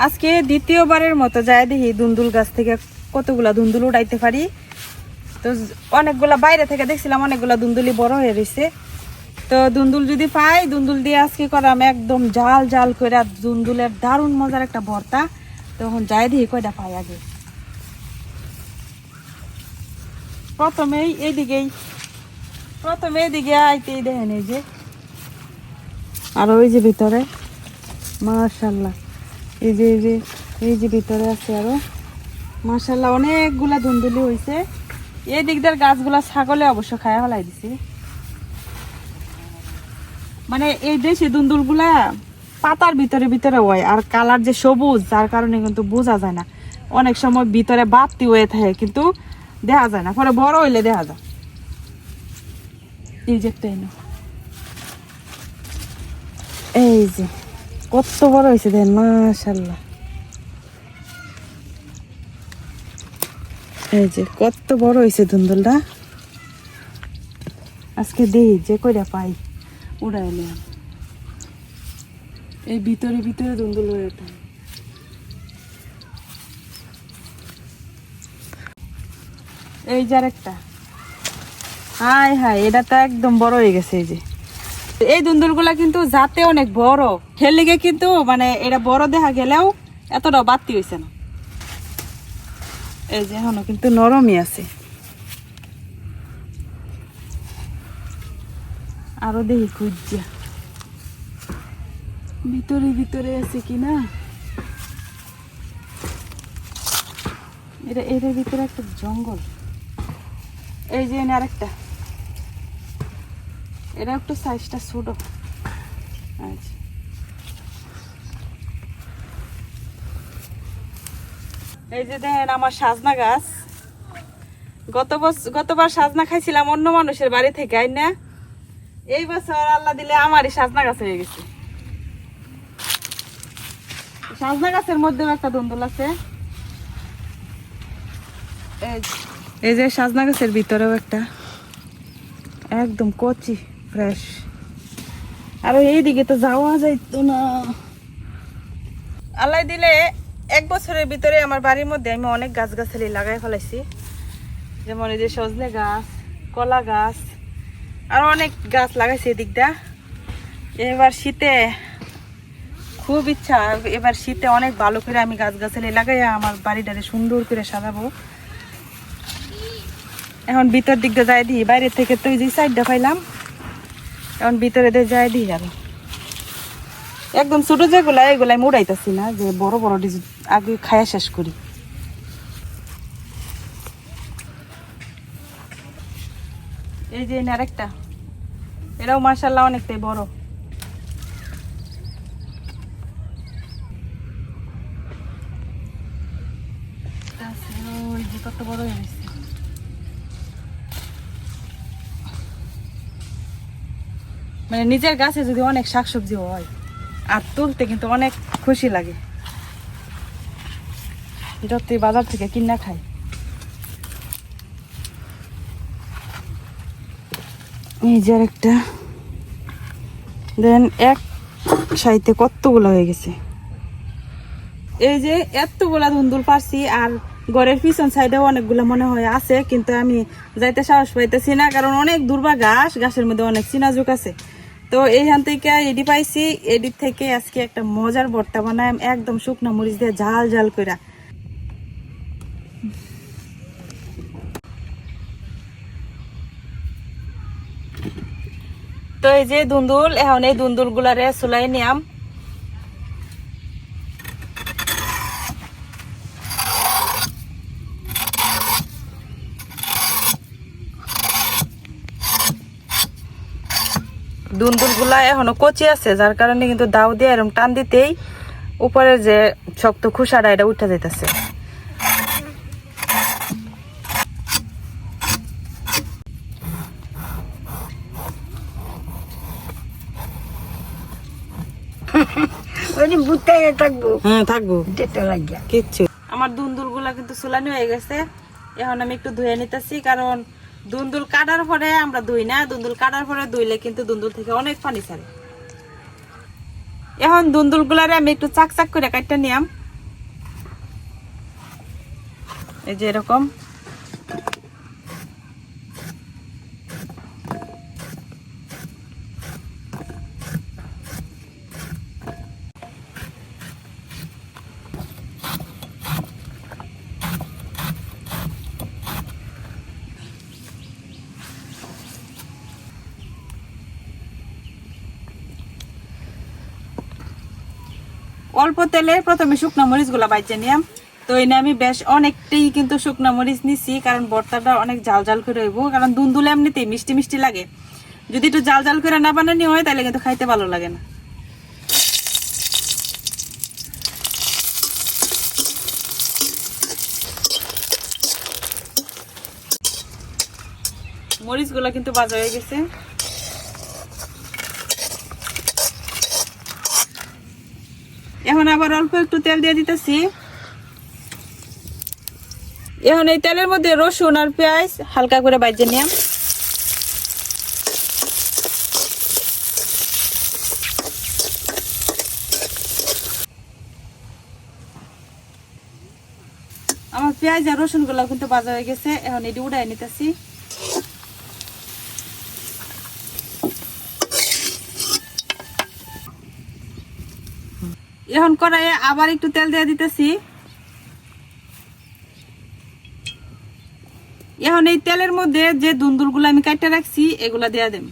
আজকে দ্বিতীয়বারের মতো যায় দেখি দুন্দুল গাছ থেকে কতগুলা দুন্দুল উঠাইতে পারি। তো অনেকগুলা বাইরে থেকে দেখছিলাম অনেকগুলা দুন্দুলি বড় হয়ে রয়েছে। তো দুন্দুল যদি পাই, দুন্দুল দিয়ে আজকে করাম একদম জাল জাল করে দুন্দুলের দারুণ মজার একটা ভর্তা। তখন যাই দেখি কয়টা পাই আগে। প্রথমে এইদিকে আইতেই দেখেন এই যে, আর ওই যে ভিতরে মাশাআল্লাহ এই যে ভিতরে আছে আরো মাশাআল্লাহ অনেকগুলা দুন্দুলি হয়েছে। এই দিকটার গাছগুলা ছাগলে অবশ্য খায়া ফেলাই দিছে। মানে এই দেশি দুন্দুলগুলা পাতার ভিতরে হয়, আর কালার যে সবুজ, যার কারণে কিন্তু বোঝা যায় না। অনেক সময় ভিতরে বাতি হয়ে থাকে কিন্তু দেখা যায় না, পরে বড় হইলে দেখা যায়। এই যে এই যে কত বড় হয়েছে দেখেন মাশাআল্লাহ। এই যে কত বড় হয়েছে দুন্দুলটা। আজকে দেখি যে কইরা পাই উড়াইলে। এই ভিতরে দুন্দুল হয়ে ওঠে। এই যে আরেকটা, হাই হাই এটা তো একদম বড় হয়ে গেছে। এই যে এই দুন্দুলগুলা কিন্তু জাতে অনেক বড়, খেলিগে কিন্তু মানে এটা বড় দেখা গেলেও এতটা বাড়তি হয়েছে না। এই যে এখনো কিন্তু নরমই আছে। আরো দেখি খুঁজা ভিতরে আছে কিনা। এর ভিতরে একটা জঙ্গল। এই যে আরেকটা, এটা একটু সাইজটা ছোট। আচ্ছা এই যে দেখেন আমার সাজনা গাছ। গতবার সাজনা খাইছিলাম অন্য মানুষের বাড়ি থেকে, আই না এই বছর আল্লাহ দিলে আমারই সাজনা গাছ হয়ে গেছে। সাজনা গাছের মধ্যেও একটা দুন্দুল আছে। এই যে সাজনা গাছের ভিতরেও একটা একদম কচি ফ্রেশ। আর এইদিকে তো যাওয়া যাইতো না। আল্লাহ দিলে 1 বছরের ভিতরে আমার বাড়ির মধ্যে আমি অনেক গাছগাছালি লাগাই ফেলাইছি। যেমন এই যে সজনে গাছ, কলা গাছ, আর অনেক গাছ লাগাইছি এদিকটা। এবার শীতে খুব ইচ্ছা, এবার শীতে অনেক ভালো করে আমি গাছগাছালি লাগাই আমার বাড়িটারে সুন্দর করে সাজাবো। এখন ভিতর দিকটা যাই দিই, বাইরে থেকে তো এই যে সাইডটা পাইলাম, এখন ভিতরে দিয়ে যাই দিই। আর একদম ছোট যেগুলা এগুলাই মুড়াইতেছি না, যে বড় বড় আগে খায়া শেষ করি। এই যে আরেকটা, এরাও মাশাআল্লাহ অনেকটাই বড়। কত বড় হয়ে গেছে। মানে নিজের গাছে যদি অনেক শাকসবজি হয় আর তুলতে কিন্তু অনেক খুশি লাগে, যতই বাজার থেকে কিনা খাই। এই যে আরেকটা দেন, এক সাইতে কতগুলো হয়ে গেছে। এই যে এতগুলা ধুন্দুল পারছি, আর ঘরের পিছন সাইডেও অনেকগুলো মনে হয় আছে, কিন্তু আমি যাইতে সাহস পাইতেছি না, কারণ অনেক দুর্বা গাছের মধ্যে অনেক চিনাজুক আছে। তো এইখান থেকে এডি পাইছি, এডির থেকে আজকে একটা মজার ভর্তা বানাই একদম শুকনা মরিচ দিয়ে ঝাল ঝাল করে। তো এই যে দুন্দুল, এখন এই দুন্দুল গুলারে চুলাই নিয়াম। দুন্দুল গুলা এখনো কচি আছে, যার কারণে কিন্তু দাও দিয়ে এরকম টান দিতেই উপরে যে শক্ত খুসাটা এটা উঠে যেতেছে। থাকবো কিচ্ছু। আমার দুন্দুল গুলা কিন্তু চুলানি হয়ে গেছে, এখন আমি একটু ধুয়ে নিতেছি, কারণ দুন্দুল কাটার পরে আমরা ধুই না, দুন্দুল কাটার পরে ধুইলে কিন্তু দুন্দুল থেকে অনেক পানি ছাড়ে। এখন দুন্দুল গুলারে আমি একটু চাক চাক করে কাটতে নিয়াম। এই যে এরকম। অল্প তেলে প্রথমে শুকনো মরিচ গুলা বাইচে নিলাম। তো এনে আমি বেশ অনেকটাই কিন্তু শুকনো মরিচ নিছি, কারণ ভর্তাটা অনেক ঝাল ঝাল করে হইব। কারণ দুন্দুল এমনিতেই মিষ্টি মিষ্টি লাগে, যদি একটু ঝাল ঝাল করে না বানানো হয় তাহলে কিন্তু খাইতে ভালো লাগে না। মরিচ গুলা কিন্তু ভাজা হয়ে গেছে। এখন আবার অল্প একটু তেল দিয়ে দিতেছি। এখন এই তেলের মধ্যে রসুন আর পেঁয়াজ হালকা করে ভাজে নিলাম। আমার পেঁয়াজ আর রসুন গুলা কিন্তু ভাজা হয়ে গেছে। এখন এটি উঠাই নিতেছি। এখন কড়াইয়ে আবার একটু তেল দিয়ে দিতেছি। এখন এই তেলের মধ্যে যে দুন্দুল গুলো আমি কাটতে রাখছি এগুলা দিয়ে দেব।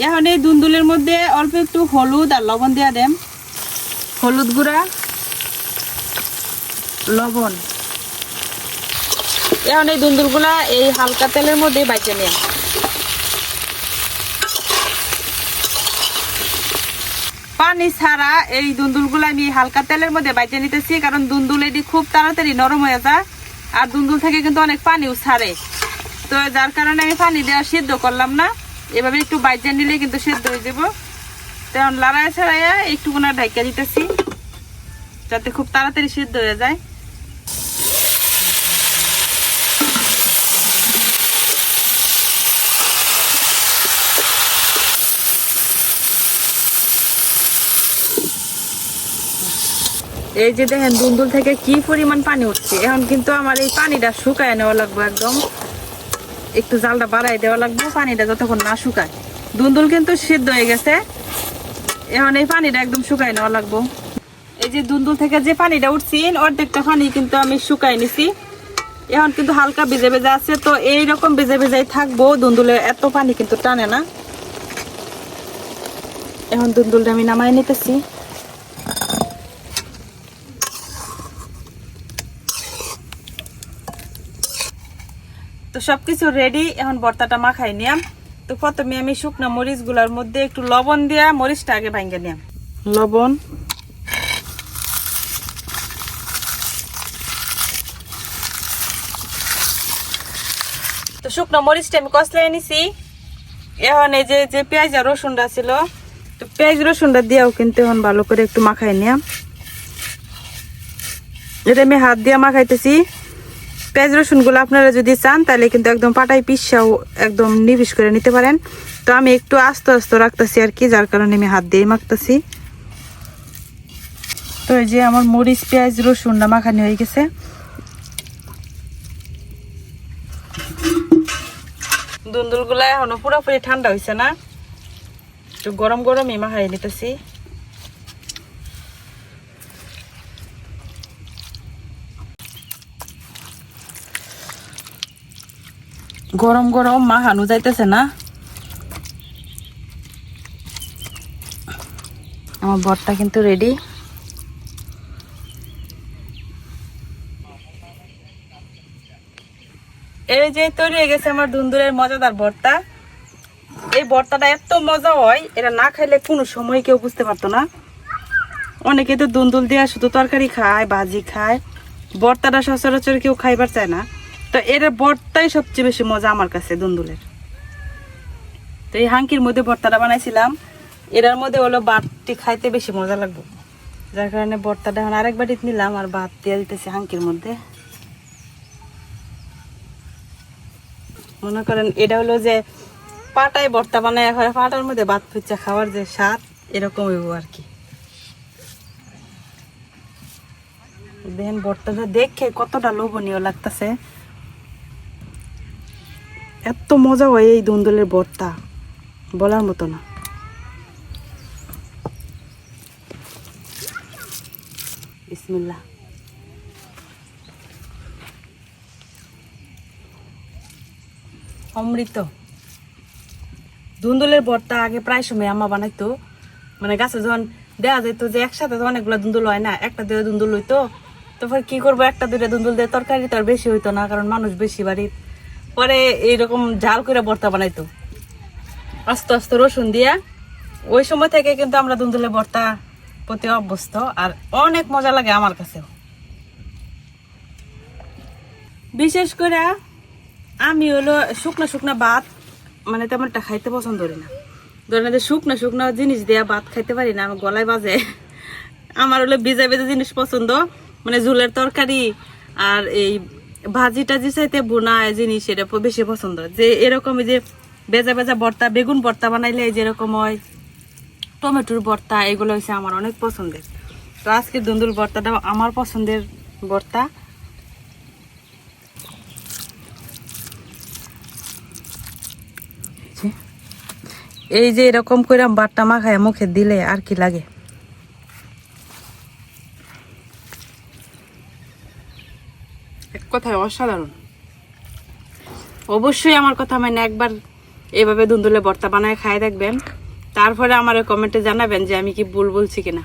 এখন এই দুন্দুলের মধ্যে অল্প একটু হলুদ আর লবণ দিয়ে দেন। হলুদ গুঁড়া, লবণ। এখন এই দুন্দুল গুলা এই হালকা তেলের মধ্যে ভাজে নিয়ে পানি ছাড়া এই দুন্দুল গুলা আমি হালকা তেলের মধ্যে ভাজে নিতেছি, কারণ দুন্দুল এটি খুব তাড়াতাড়ি নরম হয়ে যায় আর দুন্দুল থেকে কিন্তু অনেক পানিও ছাড়ে। তো যার কারণে আমি পানি দেওয়া সিদ্ধ করলাম না, এভাবে একটু ভাজে নিলে কিন্তু সিদ্ধ হয়ে যাব। তখন লড়াই ছাড়াইয়া একটুকুনা ঢাকা দিতেছি যাতে খুব তাড়াতাড়ি সিদ্ধ হয়ে যায়। এই যে দেখেন দুন্দুল থেকে কি পরিমাণ পানি উঠছে। এখন কিন্তু আমার এই পানিটা শুকায় নেওয়া লাগবে, একদম একটু জালটা বাড়াই দেওয়া লাগবে পানিটা যতক্ষণ না শুকায়। দুন্দুল কিন্তু সিদ্ধ হয়ে গেছে, এখন এই পানিটা একদম শুকায় নেওয়া লাগবে। এই যে দুন্দুল থেকে যে পানিটা উঠছে অর্ধেকটা পানি কিন্তু আমি শুকাই নিছি। এখন কিন্তু হালকা ভিজে ভেজে আছে, তো এইরকম ভিজে ভেজাই থাকবো। দুন্দুলে এত পানি কিন্তু টানে না। এখন দুন্দুলটা আমি নামাই নিতেছি। তো সবকিছু রেডি, এখন ভর্তাটা মাখাই নিলাম। তো প্রথমে আমি শুকনো মরিচ গুলার মধ্যে একটু লবণ দিয়া মরিচটা আগে ভাঙে নিলাম। লবণ, তো শুকনো মরিচটা আমি কষলাই নিছি। এখন এই যে পেঁয়াজ আর রসুনটা ছিল, তো পেঁয়াজ রসুনটা দিয়েও কিন্তু এখন ভালো করে একটু মাখাই নিলাম। এটা আমি হাত দিয়ে মাখাইতেছি। পেঁয়াজ রসুন গুলো আপনারা যদি চান তাহলে কিন্তু একদম পাটায় পিসাও একদম নিবিশ করে নিতে পারেন। তো আমি একটু আস্তে আস্তে রাখতেছি আর কি, যার কারণে আমি হাত দিয়ে মাখতেছি। তো এই যে আমার মরিচ পেঁয়াজ রসুনটা মাখানি হয়ে গেছে। দুন্দুল গুলা এখনো পুরোপুরি ঠান্ডা হয়েছে না, একটু গরম গরমই মাখাই নিতেছি। গরম গরম মাখানো যাইতেছে না। আমার ভর্তা কিন্তু রেডি। এই যে তৈরি হয়ে গেছে আমার দুন্দুলের মজাদার ভর্তা। এই ভর্তাটা এত মজা হয়, এটা না খাইলে কোনো সময় কেউ বুঝতে পারতো না। অনেকে তো দুন্দুল দিয়ে শুধু তরকারি খায়, ভাজি খায়, ভর্তাটা সচরাচর কেউ খাইবার চায় না। তো এর ভর্তাই সবচেয়ে বেশি মজা আমার কাছে দুন্দুলের। তো এই হাঙ্কির মধ্যে ভর্তাটা বানাইছিলাম, এটার মধ্যে হলো বাটটি খাইতে বেশি মজা লাগবে, যার কারণে ভর্তাটা এখন আরেক বাটিতে নিলাম আর ভাত দিয়ে দিতেছি হাঙ্কির মধ্যে। মনে করেন এটা হলো যে পাটায় ভর্তা বানায় এখন পাটার মধ্যে ভাত ফুচা খাওয়ার যে স্বাদ এরকম হইব আর কি। দেখেন ভর্তাটা দেখে কতটা লোভনীয় লাগতেছে, এত মজা হয় এই ধুন্দুলের ভর্তা বলার মতো না। বিসমিল্লাহ। অমৃত। ধুন্দুলের ভর্তা আগে প্রায় সময় আম্মা বানাইতো, মানে গাছে যখন দেওয়া যেত যে একসাথে তো অনেকগুলো ধুন্দুল হয় না, একটা দুটো ধুন্দুল হইতো, তারপর কি করবো একটা দুটো ধুন্দুল দিয়ে তরকারি তো আর বেশি হইতো না, কারণ মানুষ বেশি বাড়ি। পরে এইরকম ঝাল করে ভর্তা বানাইতো আস্তে আস্তে রসুন দিয়া। ওই সময় থেকে কিন্তু আমরা ধুন্দুলের ভর্তা প্রতি অভ্যস্ত, আর অনেক মজা লাগে আমার কাছেও। বিশেষ করে আমি হলো শুকনা শুকনা ভাত মানে তেমন একটা খাইতে পছন্দ করি না। ধরেন যে শুকনা শুকনা জিনিস দেয়া ভাত খাইতে পারি না, আমার গলায় বাজে। আমার হলো ভিজা ভেজা জিনিস পছন্দ, মানে ঝুলের তরকারি আর এই ভাজি টাজি চাইতে বোনা জিনিস এটা বেশি পছন্দ। যে এরকম যে ভেজা ভেজা ভর্তা, বেগুন ভর্তা বানাইলে যেরকম হয়, টমেটোর ভর্তা, এগুলো হচ্ছে আমার অনেক পছন্দের। তো আজকে ধুন্দুল ভর্তাটা আমার পছন্দের ভর্তা। এই যে এরকম করে বাট্টা মাখায় মুখে দিলে আর কি লাগে। এক কথায় অসাধারণ। অবশ্যই আমার কথা মানে একবার এভাবে ধুন্দুলে ভর্তা বানায় খাই দেখবেন, তারপরে আমার কমেন্টে জানাবেন যে আমি কি ভুল বলছি কিনা।